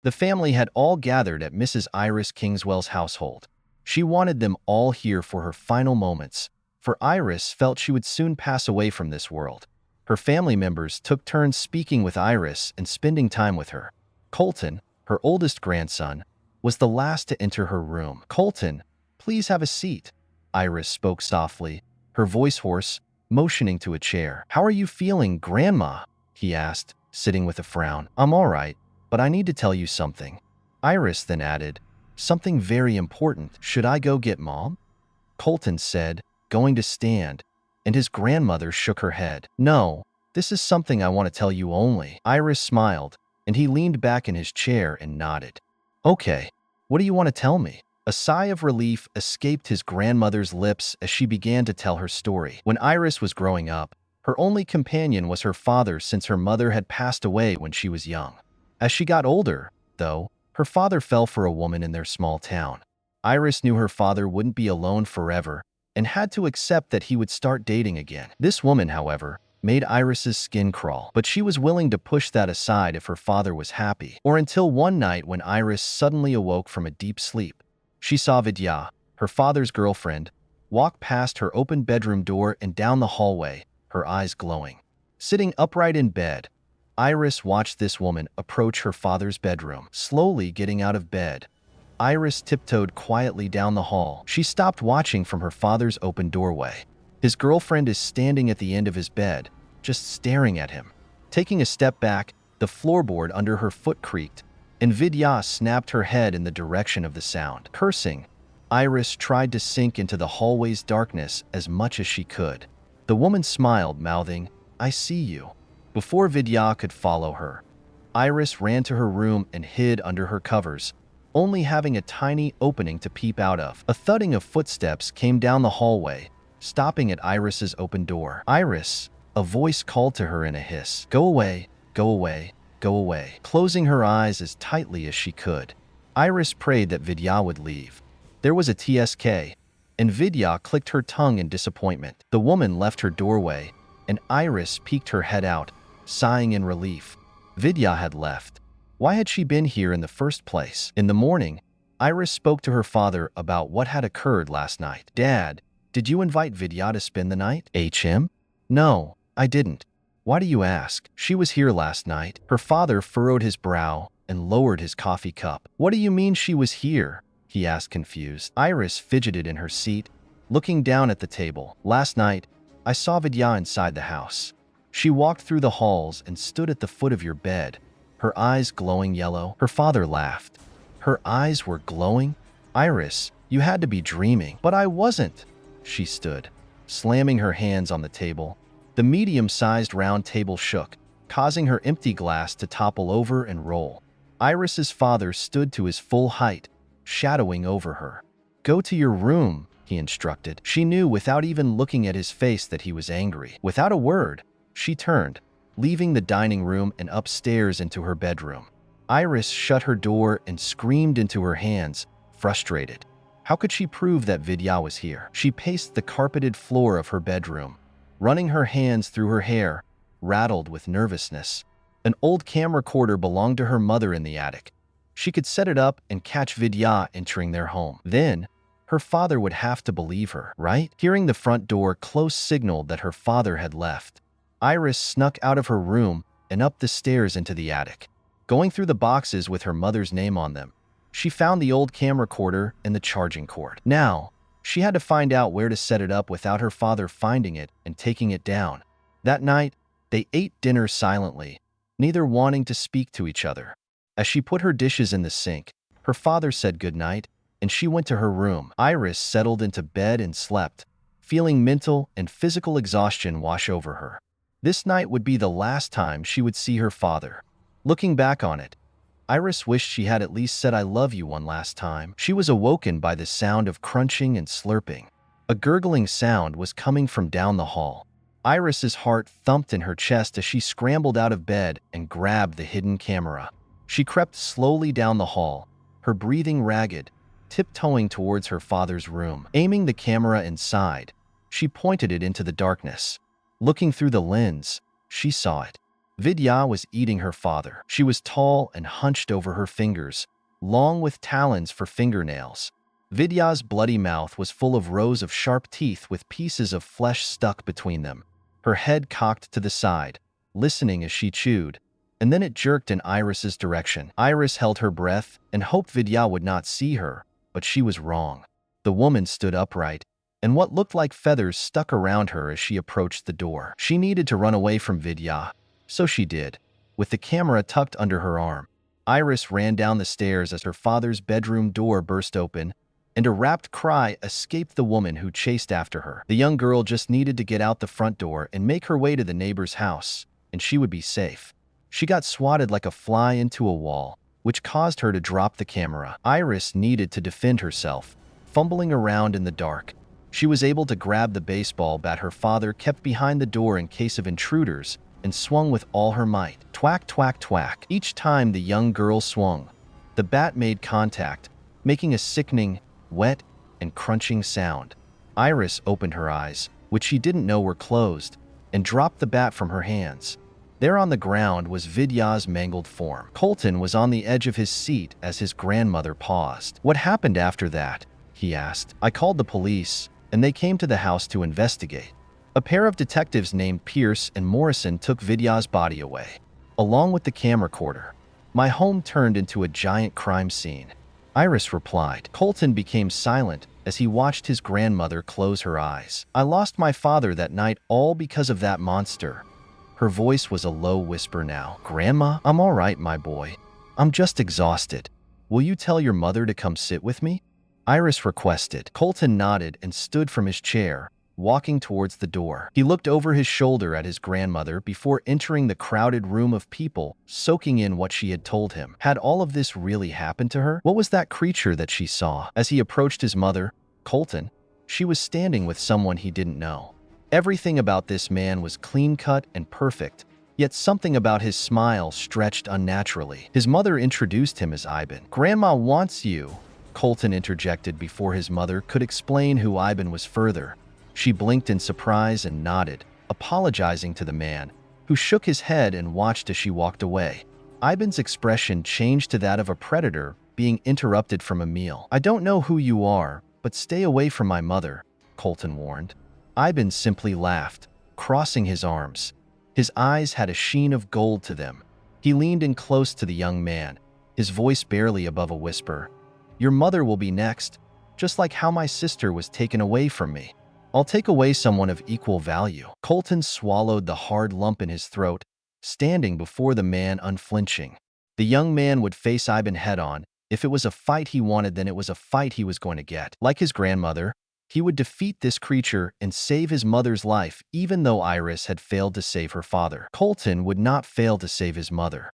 The family had all gathered at Mrs. Iris Kingswell's household. She wanted them all here for her final moments, for Iris felt she would soon pass away from this world. Her family members took turns speaking with Iris and spending time with her. Colton, her oldest grandson, was the last to enter her room. "Colton, please have a seat," Iris spoke softly, her voice hoarse, motioning to a chair. "How are you feeling, Grandma?" he asked, sitting with a frown. "I'm all right, but I need to tell you something." Iris then added, "Something very important. Should I go get Mom?" Colton said, going to stand, and his grandmother shook her head. "No, this is something I want to tell you only." Iris smiled, and he leaned back in his chair and nodded. "Okay, what do you want to tell me?" A sigh of relief escaped his grandmother's lips as she began to tell her story. When Iris was growing up, her only companion was her father, since her mother had passed away when she was young. As she got older, though, her father fell for a woman in their small town. Iris knew her father wouldn't be alone forever and had to accept that he would start dating again. This woman, however, made Iris's skin crawl, but she was willing to push that aside if her father was happy. Or until one night when Iris suddenly awoke from a deep sleep. She saw Vidya, her father's girlfriend, walk past her open bedroom door and down the hallway, her eyes glowing. Sitting upright in bed, Iris watched this woman approach her father's bedroom. Slowly getting out of bed, Iris tiptoed quietly down the hall. She stopped watching from her father's open doorway. His girlfriend is standing at the end of his bed, just staring at him. Taking a step back, the floorboard under her foot creaked, and Vidya snapped her head in the direction of the sound. Cursing, Iris tried to sink into the hallway's darkness as much as she could. The woman smiled, mouthing, "I see you." Before Vidya could follow her, Iris ran to her room and hid under her covers, only having a tiny opening to peep out of. A thudding of footsteps came down the hallway, stopping at Iris's open door. "Iris," a voice called to her in a hiss. "Go away, go away, go away." Closing her eyes as tightly as she could, Iris prayed that Vidya would leave. There was a TSK, and Vidya clicked her tongue in disappointment. The woman left her doorway, and Iris peeked her head out, sighing in relief. Vidya had left. Why had she been here in the first place? In the morning, Iris spoke to her father about what had occurred last night. "Dad, did you invite Vidya to spend the night?" "HM? No, I didn't. Why do you ask?" "She was here last night." Her father furrowed his brow and lowered his coffee cup. "What do you mean she was here?" he asked, confused. Iris fidgeted in her seat, looking down at the table. "Last night, I saw Vidya inside the house. She walked through the halls and stood at the foot of your bed, her eyes glowing yellow." Her father laughed. "Her eyes were glowing? Iris, you had to be dreaming." "But I wasn't." She stood, slamming her hands on the table. The medium-sized round table shook, causing her empty glass to topple over and roll. Iris's father stood to his full height, shadowing over her. "Go to your room," he instructed. She knew without even looking at his face that he was angry. Without a word, she turned, leaving the dining room and upstairs into her bedroom. Iris shut her door and screamed into her hands, frustrated. How could she prove that Vidya was here? She paced the carpeted floor of her bedroom, running her hands through her hair, rattled with nervousness. An old camcorder belonged to her mother in the attic. She could set it up and catch Vidya entering their home. Then, her father would have to believe her, right? Hearing the front door close signaled that her father had left. Iris snuck out of her room and up the stairs into the attic. Going through the boxes with her mother's name on them, she found the old camcorder and the charging cord. Now, she had to find out where to set it up without her father finding it and taking it down. That night, they ate dinner silently, neither wanting to speak to each other. As she put her dishes in the sink, her father said goodnight, and she went to her room. Iris settled into bed and slept, feeling mental and physical exhaustion wash over her. This night would be the last time she would see her father. Looking back on it, Iris wished she had at least said "I love you" one last time. She was awoken by the sound of crunching and slurping. A gurgling sound was coming from down the hall. Iris's heart thumped in her chest as she scrambled out of bed and grabbed the hidden camera. She crept slowly down the hall, her breathing ragged, tiptoeing towards her father's room. Aiming the camera inside, she pointed it into the darkness. Looking through the lens, she saw it. Vidya was eating her father. She was tall and hunched over her fingers, long with talons for fingernails. Vidya's bloody mouth was full of rows of sharp teeth with pieces of flesh stuck between them. Her head cocked to the side, listening as she chewed, and then it jerked in Iris's direction. Iris held her breath and hoped Vidya would not see her, but she was wrong. The woman stood upright, and what looked like feathers stuck around her as she approached the door. She needed to run away from Vidya, so she did, with the camera tucked under her arm. Iris ran down the stairs as her father's bedroom door burst open, and a rapt cry escaped the woman who chased after her. The young girl just needed to get out the front door and make her way to the neighbor's house, and she would be safe. She got swatted like a fly into a wall, which caused her to drop the camera. Iris needed to defend herself, fumbling around in the dark. She was able to grab the baseball bat her father kept behind the door in case of intruders and swung with all her might. Twack, twack, twack. Each time the young girl swung, the bat made contact, making a sickening, wet, and crunching sound. Iris opened her eyes, which she didn't know were closed, and dropped the bat from her hands. There on the ground was Vidya's mangled form. Colton was on the edge of his seat as his grandmother paused. "What happened after that?" he asked. "I called the police, and they came to the house to investigate. A pair of detectives named Pierce and Morrison took Vidya's body away, along with the camcorder. My home turned into a giant crime scene," Iris replied. Colton became silent as he watched his grandmother close her eyes. "I lost my father that night all because of that monster." Her voice was a low whisper now. "Grandma, I'm all right, my boy. I'm just exhausted. Will you tell your mother to come sit with me?" Iris requested. Colton nodded and stood from his chair, walking towards the door. He looked over his shoulder at his grandmother before entering the crowded room of people, soaking in what she had told him. Had all of this really happened to her? What was that creature that she saw? As he approached his mother, Colton, she was standing with someone he didn't know. Everything about this man was clean-cut and perfect, yet something about his smile stretched unnaturally. His mother introduced him as Ivan. "Grandma wants you," Colton interjected before his mother could explain who Ivan was further. She blinked in surprise and nodded, apologizing to the man, who shook his head and watched as she walked away. Ivan's expression changed to that of a predator being interrupted from a meal. "I don't know who you are, but stay away from my mother," Colton warned. Ivan simply laughed, crossing his arms. His eyes had a sheen of gold to them. He leaned in close to the young man, his voice barely above a whisper. "Your mother will be next, just like how my sister was taken away from me. I'll take away someone of equal value." Colton swallowed the hard lump in his throat, standing before the man unflinching. The young man would face Ivan head-on. If it was a fight he wanted, then it was a fight he was going to get. Like his grandmother, he would defeat this creature and save his mother's life, even though Iris had failed to save her father. Colton would not fail to save his mother.